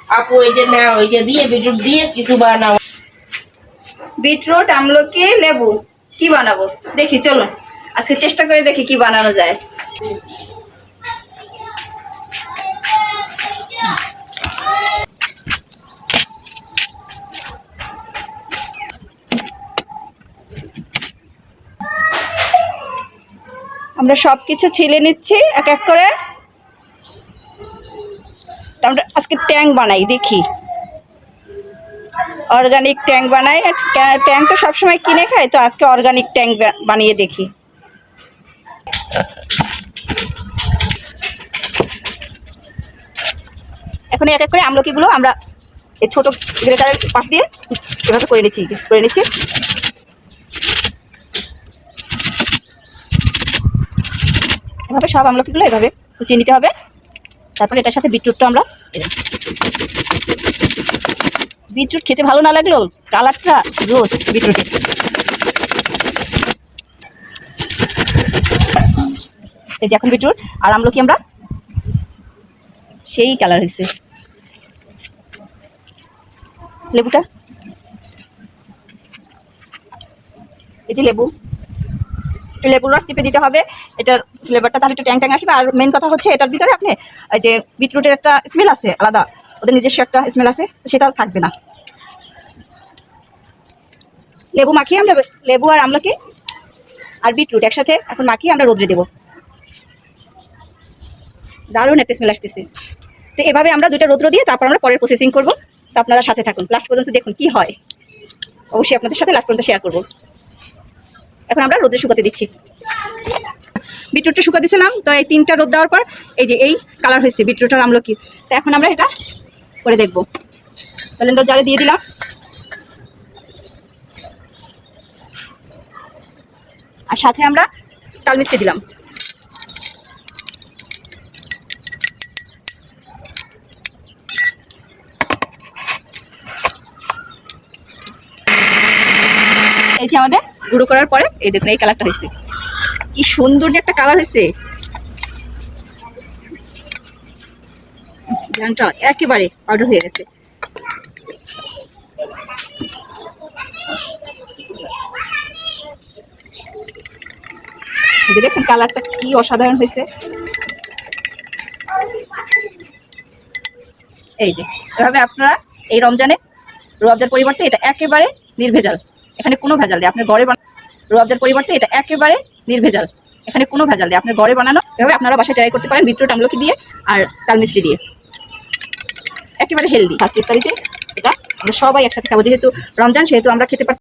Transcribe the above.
আপু এই যে নাও, এই যে দিয়ে বিটরুট দিয়ে কিছু বানাও। বিটরুট, আমলকি, লেবু কি বানাবো দেখি, চলো আজকে চেষ্টা করে দেখি কি বানানো যায়। আমরা সবকিছু ছিলে নিচ্ছি এক এক করে। আমরা আজকে ট্যাং বানাই, দেখি অর্গানিক ট্যাং বানাই। ট্যাং তো সবসময় কিনে খাই, তো আজকে অর্গানিক ট্যাং বানিয়ে দেখি। এখন এক এক করে আমলকিগুলো আমরা এই ছোট গ্রেটারের পাশ দিয়ে এভাবে করে নিচ্ছি। এভাবে সব আমলকিগুলো এভাবে কুচিয়ে নিতে হবে। তারপরে এটার সাথে বিটরুটটা আমরা, বিটরুট খেতে ভালো না লাগলেও কালারটা রোজ বিটরুটের। এই যে এখন বিটরুট আর আমলকি আমরা সেই কালার হয়েছে। লেবুটা, এই যে লেবু, একটু লেবুর রস টিপে দিতে হবে, এটার ফ্লেভারটা তাহলে একটু ট্যাং ট্যাং আসবে। আর মেন কথা হচ্ছে এটার ভিতরে আপনি এই যে বিটরুটের একটা স্মেল আছে আলাদা, ওদের নিজস্ব একটা স্মেল আছে, তো সেটা থাকবে না। লেবু মাখিয়ে আমরা, লেবু আর আমলকি আর বিটরুট একসাথে এখন মাখিয়ে আমরা রোদ্রে দেবো। দারুণ একটা স্মেল আসতেছে। তো এভাবে আমরা দুইটা রোদ্র দিয়ে তারপর আমরা পরের প্রসেসিং করবো। তো আপনারা সাথে থাকুন, লাস্ট পর্যন্ত দেখুন কি হয়। অবশ্যই আপনাদের সাথে লাস্ট পর্যন্ত শেয়ার করবো। এখন আমরা রোদে শুকাতে দিচ্ছি। বিটরুটটা শুকাতে দিয়েছিলাম, তো এই 3টা রোদ দেওয়ার পর এই যে এই কালার হয়েছে বিটরুট আর আমলকি। তো এখন আমরা এটা করে দেখবো। ব্লেন্ডার জারে দিয়ে দিলাম, আর সাথে আমরা তাল মিষ্টি দিলাম। এই যে আমাদের গুঁড়ো করার পরে এই দেখুন এই কালারটা হয়েছে, কি সুন্দর যে একটা কালার হয়েছে। গানটা একেবারে পাউডার হয়ে গেছে। দেখছেন কালারটা কি অসাধারণ হয়েছে। এই যে এভাবে আপনারা এই রমজানে রুয়াবজার পরিবর্তে এটা একেবারে নির্ভেজাল, এখানে কোনো ভেজাল নেই। আপনার ঘরে রুয়াবজার পরিবর্তে এটা একেবারে নির্ভেজাল, এখানে কোনো ভেজাল নেই। আপনার ঘরে বানানো, এভাবে আপনারা বাসায় ট্রাই করতে পারেন বিটরুট আমলকি দিয়ে আর তাল মিষ্টি দিয়ে, একেবারে হেলদি। আজকে ইফতারিতে এটা আমরা সবাই একসাথে খাবো, যেহেতু রমজান সেহেতু আমরা খেতে পারি।